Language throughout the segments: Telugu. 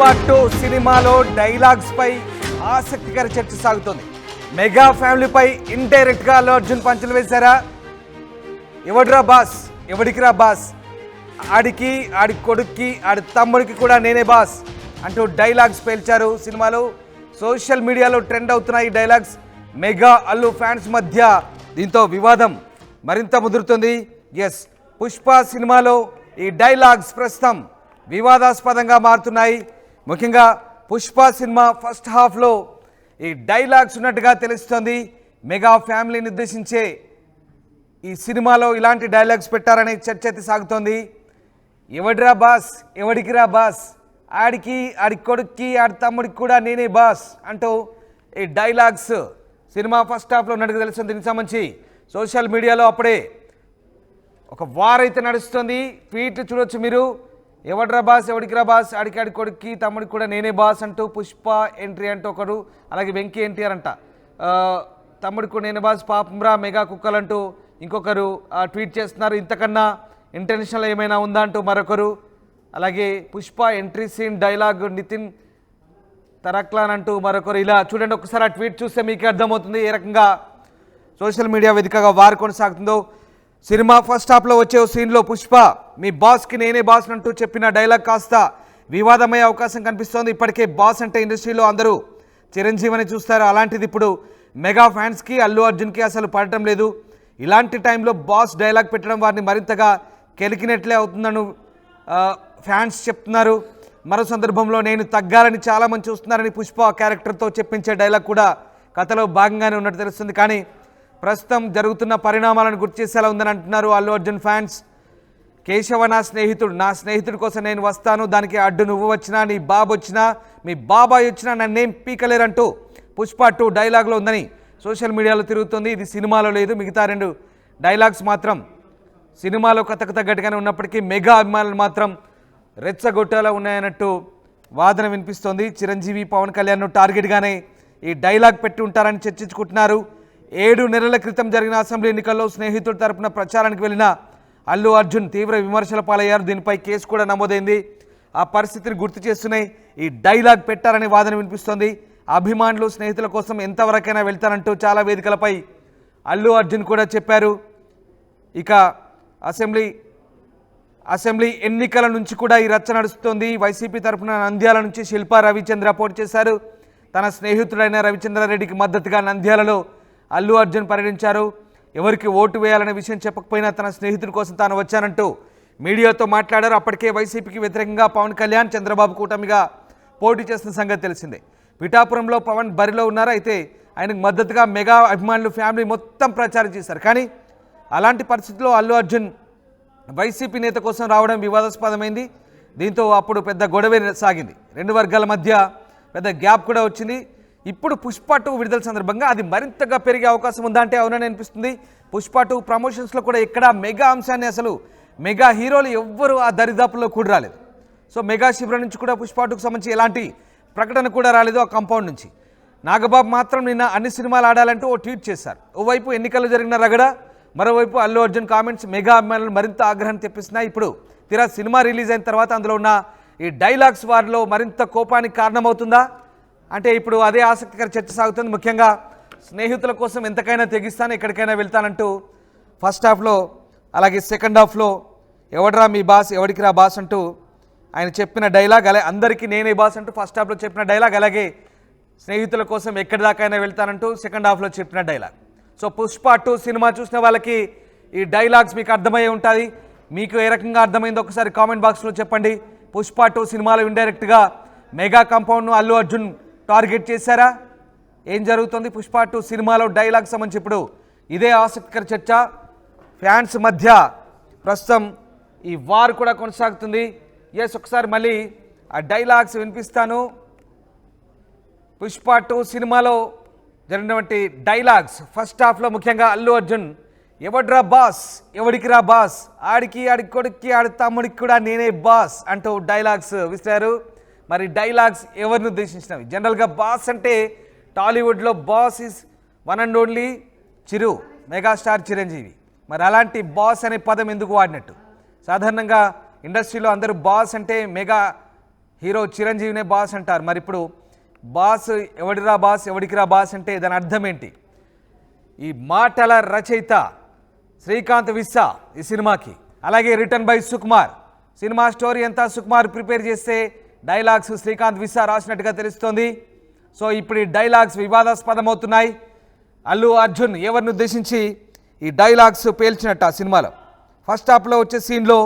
పుష్ప 2 సినిమాలో డైలాగ్స్ పై ఆసక్తికర చర్చ సాగుతోంది. మెగా ఫ్యామిలీపై ఇండైరెక్ట్ గా అల్లు అర్జున్ పంచులు వేశారా? ఎవడిరా బాస్, ఎవడికిరా బాస్, ఆడికి, ఆడి కొడుక్కి, ఆడి తమ్ముడికి కూడా నేనే బాస్ అంటూ డైలాగ్స్ పేల్చారు సినిమాలో. సోషల్ మీడియాలో ట్రెండ్ అవుతున్న ఈ డైలాగ్స్ మెగా అల్లు ఫ్యాన్స్ మధ్య దీంతో వివాదం మరింత ముదురుతుంది. ఎస్, పుష్ప సినిమాలో ఈ డైలాగ్స్ ప్రస్తుతం వివాదాస్పదంగా మారుతున్నాయి. ముఖ్యంగా పుష్ప సినిమా ఫస్ట్ హాఫ్లో ఈ డైలాగ్స్ ఉన్నట్టుగా తెలుస్తోంది. మెగా ఫ్యామిలీని ఉద్దేశించే ఈ సినిమాలో ఇలాంటి డైలాగ్స్ పెట్టారనే చర్చ అయితే సాగుతోంది. ఎవడిరా బాస్, ఎవడికిరా బాస్, ఆడికి, ఆడి కొడుక్కి, ఆడి తమ్ముడికి కూడా నేనే బాస్ అంటూ ఈ డైలాగ్స్ సినిమా ఫస్ట్ హాఫ్లో ఉన్నట్టుగా తెలుస్తుంది. దీనికి సంబంధించి సోషల్ మీడియాలో అప్పుడే ఒక వార్ అయితే నడుస్తుంది. ట్వీట్లు చూడొచ్చు మీరు. ఎవడ్రా బాస్, ఎవడికిరా బాస్, ఆడికి, ఆడి కొడుక్కి, తమ్ముడికి కూడా నేనే బాస్ అంటూ పుష్ప ఎంట్రీ అంటూ ఒకరు, అలాగే వెంకీ ఎన్టీఆర్ అంట తమ్ముడికి కూడా నేనే బాస్, పాపంరా మెగా కుక్కలంటూ ఇంకొకరు ట్వీట్ చేస్తున్నారు. ఇంతకన్నా ఇంటర్నేషనల్ ఏమైనా ఉందా అంటూ మరొకరు, అలాగే Pushpa entry scene dialogue Nithin తరక్లాన్ అంటూ మరొకరు. ఇలా చూడండి, ఒకసారి ఆ ట్వీట్ చూస్తే మీకు అర్థమవుతుంది ఏ రకంగా సోషల్ మీడియా వేదికగా వారు కొనసాగుతుందో. సినిమా ఫస్ట్ హాఫ్లో వచ్చే సీన్లో పుష్ప మీ బాస్కి నేనే బాస్ అంటూ చెప్పిన డైలాగ్ కాస్త వివాదమయ్యే అవకాశం కనిపిస్తోంది. ఇప్పటికే బాస్ అంటే ఇండస్ట్రీలో అందరూ చిరంజీవిని చూస్తారు. అలాంటిది ఇప్పుడు మెగా ఫ్యాన్స్కి, అల్లు అర్జున్కి అసలు పడటం లేదు. ఇలాంటి టైంలో బాస్ డైలాగ్ పెట్టడం వారిని మరింతగా కెలికినట్లే అవుతుందని ఫ్యాన్స్ చెప్తున్నారు. మరో సందర్భంలో నేను తగ్గాలని చాలామంది చూస్తున్నారని పుష్ప క్యారెక్టర్తో చెప్పించే డైలాగ్ కూడా కథలో భాగంగానే ఉన్నట్టు తెలుస్తుంది. కానీ ప్రస్తుతం జరుగుతున్న పరిణామాలను గుర్తు చేసేలా ఉందని అంటున్నారు అల్లు అర్జున్ ఫ్యాన్స్. కేశవ నా స్నేహితుడి కోసం నేను వస్తాను, దానికి అడ్డు నువ్వు వచ్చినా, నీ బాబు వచ్చినా, మీ బాబాయ్ వచ్చినా నన్నేం పీకలేరంటూ పుష్ప 2 డైలాగ్లో ఉందని సోషల్ మీడియాలో తిరుగుతుంది. ఇది సినిమాలో లేదు. మిగతా 2 డైలాగ్స్ మాత్రం సినిమాలో కథకు తగ్గట్టుగానే ఉన్నప్పటికీ మెగా అభిమానులు మాత్రం రెచ్చగొట్టేలా ఉన్నాయన్నట్టు వాదన వినిపిస్తోంది. చిరంజీవి, పవన్ కళ్యాణ్ను టార్గెట్గానే ఈ డైలాగ్ పెట్టి ఉంటారని చర్చించుకుంటున్నారు. 7 నెలల క్రితం జరిగిన అసెంబ్లీ ఎన్నికల్లో స్నేహితుడి తరపున ప్రచారానికి వెళ్ళిన అల్లు అర్జున్ తీవ్ర విమర్శల పాలయ్యారు. దీనిపై కేసు కూడా నమోదైంది. ఆ పరిస్థితిని గుర్తు చేస్తూనే ఈ డైలాగ్ పెట్టారనే వాదన వినిపిస్తోంది. అభిమానులు స్నేహితుల కోసం ఎంతవరకైనా వెళ్తారంటూ చాలా వేదికలపై అల్లు అర్జున్ కూడా చెప్పారు. ఇక అసెంబ్లీ ఎన్నికల నుంచి కూడా ఈ రచ్చ నడుస్తోంది. వైసీపీ తరపున నంద్యాల నుంచి శిల్పా రవిచంద్ర పోటీ చేశారు. తన స్నేహితుడైన రవిచంద్రారెడ్డికి మద్దతుగా నంద్యాలలో అల్లు అర్జున్ పర్యటించారు. ఎవరికి ఓటు వేయాలనే విషయం చెప్పకపోయినా తన స్నేహితుడి కోసం తాను వచ్చానంటూ మీడియాతో మాట్లాడారు. అప్పటికే వైసీపీకి వ్యతిరేకంగా పవన్ కళ్యాణ్, చంద్రబాబు కూటమిగా పోటీ చేస్తున్న సంగతి తెలిసిందే. పిఠాపురంలో పవన్ బరిలో ఉన్నారు. అయితే ఆయనకు మద్దతుగా మెగా అభిమానులు, ఫ్యామిలీ మొత్తం ప్రచారం చేశారు. కానీ అలాంటి పరిస్థితుల్లో అల్లు అర్జున్ వైసీపీ నేత కోసం రావడం వివాదాస్పదమైంది. దీంతో అప్పుడు పెద్ద గొడవే సాగింది. 2 వర్గాల మధ్య పెద్ద గ్యాప్ కూడా వచ్చింది. ఇప్పుడు పుష్ప 2 విడుదల సందర్భంగా అది మరింతగా పెరిగే అవకాశం ఉందా అంటే అవునని అనిపిస్తుంది. పుష్ప 2 ప్రమోషన్స్లో కూడా ఎక్కడ మెగా అంశాన్ని, అసలు మెగా హీరోలు ఎవ్వరూ ఆ దరిదాపుల్లో కూడా రాలేదు. సో మెగా శిబిరం నుంచి కూడా పుష్ప 2కు సంబంధించి ఎలాంటి ప్రకటన కూడా రాలేదు ఆ కాంపౌండ్ నుంచి. నాగబాబు మాత్రం నిన్న అన్ని సినిమాలు ఆడాలంటూ ఓ ట్వీట్ చేశారు. ఓవైపు ఎన్నికల్లో జరిగిన రగడ, మరోవైపు అల్లు అర్జున్ కామెంట్స్ మెగా అభిమానులు మరింత ఆగ్రహాన్ని తెప్పిస్తున్నాయి. ఇప్పుడు తీరా సినిమా రిలీజ్ అయిన తర్వాత అందులో ఉన్న ఈ డైలాగ్స్ వారిలో మరింత కోపానికి కారణమవుతుందా అంటే ఇప్పుడు అదే ఆసక్తికర చర్చ సాగుతుంది. ముఖ్యంగా స్నేహితుల కోసం ఎంతకైనా తెగిస్తాను, ఎక్కడికైనా వెళ్తానంటూ ఫస్ట్ హాఫ్లో, అలాగే సెకండ్ హాఫ్లో ఎవడ్రా మీ బాస్, ఎవడికిరా బాస్ అంటూ ఆయన చెప్పిన డైలాగ్, అలాగే అందరికీ నేనే బాస్ అంటూ ఫస్ట్ హాఫ్లో చెప్పిన డైలాగ్, అలాగే స్నేహితుల కోసం ఎక్కడి దాకైనా వెళ్తానంటూ సెకండ్ హాఫ్లో చెప్పిన డైలాగ్. సో పుష్ప 2 సినిమా చూసిన వాళ్ళకి ఈ డైలాగ్స్ మీకు అర్థమయ్యే ఉంటుంది. మీకు ఏ రకంగా అర్థమైందో ఒకసారి కామెంట్ బాక్స్లో చెప్పండి. పుష్ప 2 సినిమాలో ఇండైరెక్ట్గా మెగా కాంపౌండ్ను అల్లు అర్జున్ టార్గెట్ చేశారా? ఏం జరుగుతుంది పుష్ప 2 సినిమాలో డైలాగ్ సంబంధించి ఇప్పుడు ఇదే ఆసక్తికర చర్చ ఫ్యాన్స్ మధ్య ప్రస్తుతం ఈ వార్ కూడా కొనసాగుతుంది. ఎస్, ఒకసారి మళ్ళీ ఆ డైలాగ్స్ వినిపిస్తాను. పుష్ప 2 సినిమాలో జరిగినటువంటి డైలాగ్స్ ఫస్ట్ హాఫ్లో ముఖ్యంగా అల్లు అర్జున్ ఎవడ్రా బాస్, ఎవడికిరా బాస్, ఆడికి, ఆడి కొడుక్కి, ఆడి తమ్ముడికి కూడా నేనే బాస్ అంటూ డైలాగ్స్ విసిరారు. మరి డైలాగ్స్ ఎవరిని ఉద్దేశించినవి? జనరల్గా బాస్ అంటే టాలీవుడ్లో boss is one and only Chiru, megastar Chiranjeevi. మరి అలాంటి బాస్ అనే పదం ఎందుకు వాడినట్టు? సాధారణంగా ఇండస్ట్రీలో అందరూ బాస్ అంటే మెగా హీరో చిరంజీవినే బాస్ అంటారు. మరి ఇప్పుడు బాస్ ఎవడిరా బాస్ ఎవడికిరా బాస్ అంటే దాని అర్థం ఏంటి? ఈ మాటల రచయిత శ్రీకాంత్ విస్సా ఈ సినిమాకి, అలాగే written by Sukumar. Cinema story అంతా సుకుమార్ ప్రిపేర్ చేస్తే డైలాగ్స్ శ్రీకాంత్ విస్సా రాసినట్టుగా తెలుస్తోంది. సో ఇప్పుడు ఈ డైలాగ్స్ వివాదాస్పదమవుతున్నాయి. అల్లు అర్జున్ ఎవరిని ఉద్దేశించి ఈ డైలాగ్స్ పేల్చినట్టు ఆ సినిమాలో ఫస్ట్ హాఫ్లో వచ్చే సీన్లో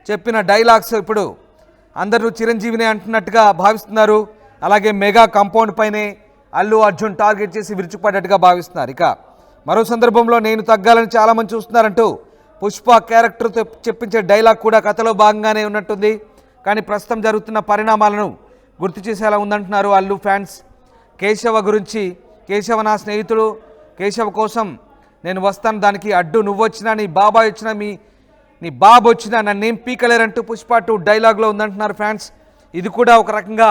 చెప్పిన డైలాగ్స్ ఇప్పుడు అందరూ చిరంజీవిని అంటున్నట్టుగా భావిస్తున్నారు. అలాగే మెగా కాంపౌండ్ పైనే అల్లు అర్జున్ టార్గెట్ చేసి విరుచుకుపడ్డట్టుగా భావిస్తున్నారు. ఇక మరో సందర్భంలో నేను తగ్గాలని చాలామంది చూస్తున్నారంటూ పుష్ప క్యారెక్టర్తో చెప్పించే డైలాగ్ కూడా కథలో భాగంగానే ఉన్నట్టుంది. కానీ ప్రస్తుతం జరుగుతున్న పరిణామాలను గుర్తు చేసేలా ఉందంటున్నారు అల్లు ఫ్యాన్స్. కేశవ గురించి, కేశవ నా స్నేహితుడు, కేశవ కోసం నేను వస్తాను, దానికి అడ్డు నువ్వు వచ్చినా నీ బాబాయ్ వచ్చినా నీ బాబు వచ్చినా నన్నేం పీకలేరంటూ పుష్ప 2 డైలాగ్లో ఉందంటున్నారు ఫ్యాన్స్. ఇది కూడా ఒక రకంగా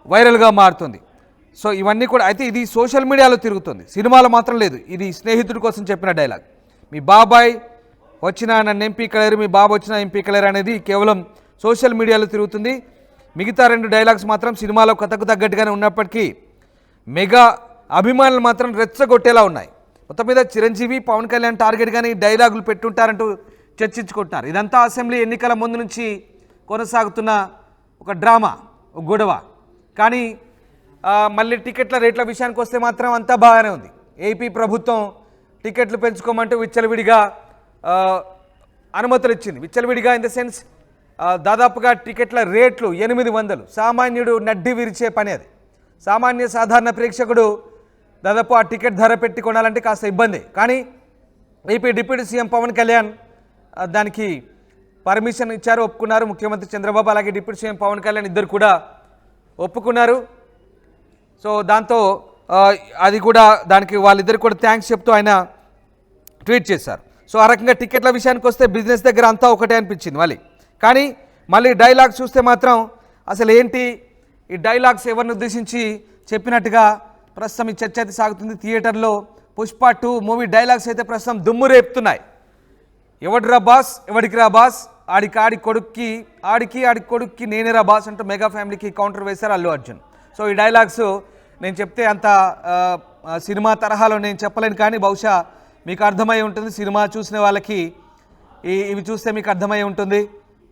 వైరల్గా మారుతుంది. సో ఇవన్నీ కూడా అయితే ఇది సోషల్ మీడియాలో తిరుగుతుంది, సినిమాలో మాత్రం లేదు. ఇది స్నేహితుడి కోసం చెప్పిన డైలాగ్. మీ బాబాయ్ వచ్చినా నన్ను ఏం పీకలేరు, మీ బాబు వచ్చినా ఏం పీకలేరు అనేది కేవలం సోషల్ మీడియాలో తిరుగుతుంది. మిగతా 2 డైలాగ్స్ మాత్రం సినిమాలో కథకు తగ్గట్టుగానే ఉన్నప్పటికీ మెగా అభిమానులు మాత్రం రెచ్చగొట్టేలా ఉన్నాయి. మొత్తం మీద చిరంజీవి పవన్ కళ్యాణ్ టార్గెట్గానే ఈ డైలాగులు పెట్టుంటారంటూ చర్చించుకుంటున్నారు. ఇదంతా అసెంబ్లీ ఎన్నికల ముందు నుంచి కొనసాగుతున్న ఒక డ్రామా, ఒక గొడవ. కానీ మళ్ళీ టికెట్ల రేట్ల విషయానికి వస్తే మాత్రం అంతా బాగానే ఉంది. ఏపీ ప్రభుత్వం టికెట్లు పెంచుకోమంటూ విచ్చలవిడిగా అనుమతులు ఇచ్చింది. విచ్చలవిడిగా ఇన్ ద సెన్స్ దాదాపుగా టికెట్ల రేట్లు 800. సామాన్యుడు నడ్డి విరిచే పని అది. సాధారణ ప్రేక్షకుడు దాదాపు ఆ టికెట్ ధర పెట్టి కొనాలంటే కాస్త ఇబ్బంది. కానీ AP deputy CM Pawan Kalyan దానికి పర్మిషన్ ఇచ్చారు, ఒప్పుకున్నారు. ముఖ్యమంత్రి చంద్రబాబు అలాగే డిప్యూటీ సీఎం పవన్ కళ్యాణ్ ఇద్దరు కూడా ఒప్పుకున్నారు. సో దాంతో అది కూడా దానికి వాళ్ళిద్దరు కూడా థ్యాంక్స్ చెప్తూ ఆయన ట్వీట్ చేశారు. సో ఆ రకంగా టికెట్ల విషయానికి వస్తే బిజినెస్ దగ్గర అంతా ఒకటే అనిపించింది మళ్ళీ. కానీ మళ్ళీ డైలాగ్స్ చూస్తే మాత్రం అసలు ఏంటి ఈ డైలాగ్స్ ఎవరిని ఉద్దేశించి చెప్పినట్టుగా ప్రస్తుతం ఈ చర్చ అయితే సాగుతుంది. థియేటర్లో పుష్ప 2 మూవీ డైలాగ్స్ అయితే ప్రస్తుతం దుమ్ము రేపుతున్నాయి. ఎవడిరా బాస్ ఎవడికిరా బాస్, ఆడి కొడుక్కి నేనేరా బాస్ అంటూ మెగా ఫ్యామిలీకి కౌంటర్ వేశారు అల్లు అర్జున్. సో ఈ డైలాగ్స్ నేను చెప్తే అంత సినిమా తరహాలో నేను చెప్పలేను, కానీ బహుశా మీకు అర్థమై ఉంటుంది. సినిమా చూసిన వాళ్ళకి ఇవి చూస్తే మీకు అర్థమై ఉంటుంది.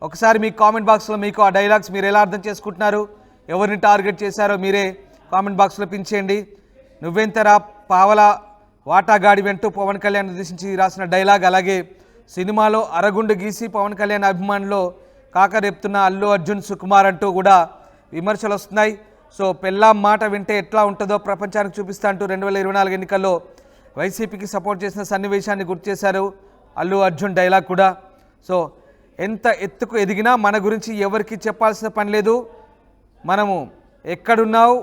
ఒకసారి మీ కామెంట్ బాక్స్లో మీకు ఆ డైలాగ్స్ మీరు ఎలా అర్థం చేసుకుంటున్నారు, ఎవరిని టార్గెట్ చేశారో మీరే కామెంట్ బాక్స్లో పించేయండి. నువ్వెంతరా పావల వాటాగాడి వెంటూ పవన్ కళ్యాణ్ ఉద్దేశించి రాసిన డైలాగ్, అలాగే సినిమాలో అరగుండు గీసి పవన్ కళ్యాణ్ అభిమానులు కాకరేపుతున్న అల్లు అర్జున్ సుకుమార్ అంటూ కూడా విమర్శలు వస్తున్నాయి. సో పెళ్ళాం మాట వింటే ఎట్లా ఉంటుందో ప్రపంచానికి చూపిస్తా అంటూ 2024 ఎన్నికల్లో వైసీపీకి సపోర్ట్ చేసిన సన్నివేశాన్ని గుర్తు చేశారు అల్లు అర్జున్ డైలాగ్ కూడా. సో ఎంత ఎత్తుకు ఎదిగినా మన గురించి ఎవరికి చెప్పాల్సిన పని లేదు, మనము ఎక్కడున్నావు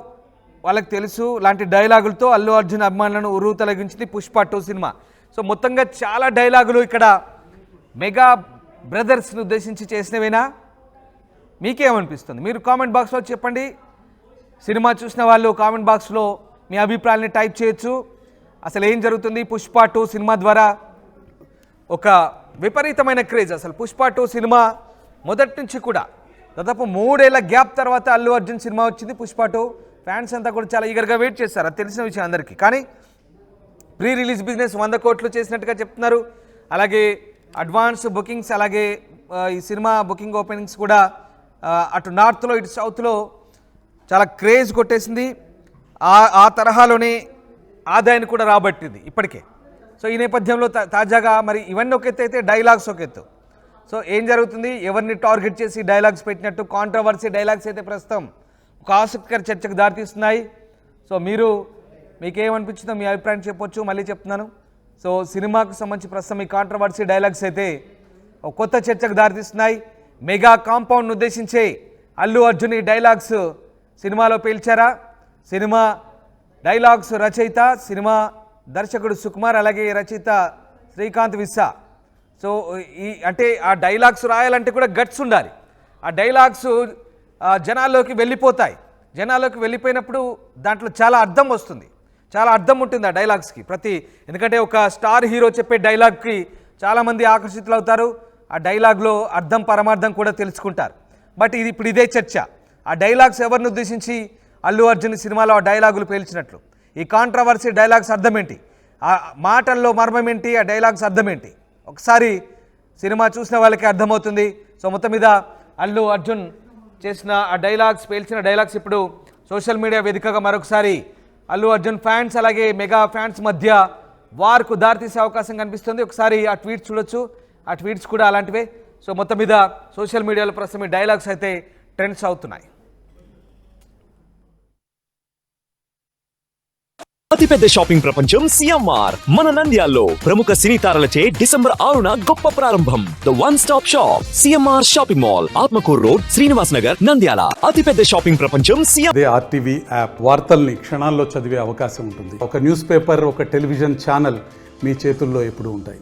వాళ్ళకి తెలుసు లాంటి డైలాగులతో అల్లు అర్జున్ అభిమానులను ఉరువు తొలగించింది పుష్ప 2 సినిమా. సో మొత్తంగా చాలా డైలాగులు ఇక్కడ మెగా బ్రదర్స్ని ఉద్దేశించి చేసినవేనా, మీకేమనిపిస్తుంది? మీరు కామెంట్ బాక్స్లో చెప్పండి. సినిమా చూసిన వాళ్ళు కామెంట్ బాక్స్లో మీ అభిప్రాయాన్ని టైప్ చేయొచ్చు. అసలు ఏం జరుగుతుంది? పుష్ప 2 సినిమా ద్వారా ఒక విపరీతమైన క్రేజ్. అసలు పుష్ప 2 సినిమా మొదటి నుంచి కూడా దాదాపు 3 ఏళ్ల గ్యాప్ తర్వాత అల్లు అర్జున్ సినిమా వచ్చింది పుష్ప 2. ఫ్యాన్స్ అంతా కూడా చాలా ఈగర్గా వెయిట్ చేస్తారు, అది తెలిసిన విషయం అందరికీ. కానీ ప్రీ రిలీజ్ బిజినెస్ 100 కోట్లు చేసినట్టుగా చెప్తున్నారు. అలాగే అడ్వాన్స్ బుకింగ్స్, అలాగే ఈ సినిమా బుకింగ్ ఓపెనింగ్స్ కూడా అటు నార్త్లో ఇటు సౌత్లో చాలా క్రేజ్ కొట్టేసింది. ఆ తరహాలోనే ఆదాయాన్ని కూడా రాబట్టింది ఇప్పటికే. సో ఈ నేపథ్యంలో తాజాగా మరి ఇవన్నీ ఒక ఎత్తు అయితే డైలాగ్స్ ఒక ఎత్తు. సో ఏం జరుగుతుంది, ఎవరిని టార్గెట్ చేసి డైలాగ్స్ పెట్టినట్టు కాంట్రవర్సీ డైలాగ్స్ అయితే ప్రస్తుతం ఒక ఆసక్తికర చర్చకు దారితీస్తున్నాయి. సో మీకేమనిపించిందో మీ అభిప్రాయం చెప్పొచ్చు. మళ్ళీ చెప్తున్నాను, సో సినిమాకు సంబంధించి ప్రస్తుతం ఈ కాంట్రవర్సీ డైలాగ్స్ అయితే ఒక కొత్త చర్చకు దారితీస్తున్నాయి. మెగా కాంపౌండ్ను ఉద్దేశించే అల్లు అర్జున్ ఈ డైలాగ్స్ సినిమాలో పేల్చారా? సినిమా డైలాగ్స్ రచయిత సినిమా దర్శకుడు సుకుమార్, అలాగే రచయిత శ్రీకాంత్ విస్సా. సో అంటే ఆ డైలాగ్స్ రాయాలంటే కూడా గట్స్ ఉండాలి. ఆ డైలాగ్స్ జనాల్లోకి వెళ్ళిపోతాయి. జనాల్లోకి వెళ్ళిపోయినప్పుడు దాంట్లో చాలా అర్థం వస్తుంది, చాలా అర్థం ఉంటుంది ఆ డైలాగ్స్కి. ఎందుకంటే ఒక స్టార్ హీరో చెప్పే డైలాగ్కి చాలామంది ఆకర్షితులు అవుతారు. ఆ డైలాగ్లో అర్థం పరమార్థం కూడా తెలుసుకుంటారు. బట్ ఇప్పుడు ఇదే చర్చ. ఆ డైలాగ్స్ ఎవరిని ఉద్దేశించి అల్లు అర్జున్ సినిమాలో ఆ డైలాగులు పేల్చినట్లు? ఈ కాంట్రవర్సీ డైలాగ్స్ అర్థం ఏంటి? ఆ మాటల్లో మర్మం ఏంటి? ఆ డైలాగ్స్ అర్థం ఏంటి? ఒకసారి సినిమా చూసిన వాళ్ళకి అర్థమవుతుంది. సో మొత్తం మీద అల్లు అర్జున్ చేసిన ఆ డైలాగ్స్, పేల్చిన డైలాగ్స్ ఇప్పుడు సోషల్ మీడియా వేదికగా మరొకసారి అల్లు అర్జున్ ఫ్యాన్స్ అలాగే మెగా ఫ్యాన్స్ మధ్య వార్కు దారితీసే అవకాశం కనిపిస్తుంది. ఒకసారి ఆ ట్వీట్స్ చూడొచ్చు. ఆ ట్వీట్స్ కూడా అలాంటివే. సో మొత్తం మీద సోషల్ మీడియాలో ప్రస్తుతం ఈ డైలాగ్స్ అయితే ట్రెండ్స్ అవుతున్నాయి. అతిపెద్ద షాపింగ్ ప్రపంచం సిఎంఆర్ మన నంద్యాల్లో ప్రముఖ సినీ తారలచే డిసెంబర్ 6న గొప్ప ప్రారంభం. The one stop shop CMR shopping mall, Atmakur road, Srinivas Nagar, Nandyal. అతిపెద్ద షాపింగ్ ప్రపంచం అదే ఆర్టీవీ యాప్ వార్తల్ని క్షణాల్లో చదివే అవకాశం ఉంటుంది. ఒక న్యూస్ పేపర్, ఒక టెలివిజన్ ఛానల్ మీ చేతుల్లో ఎప్పుడూ ఉంటాయి.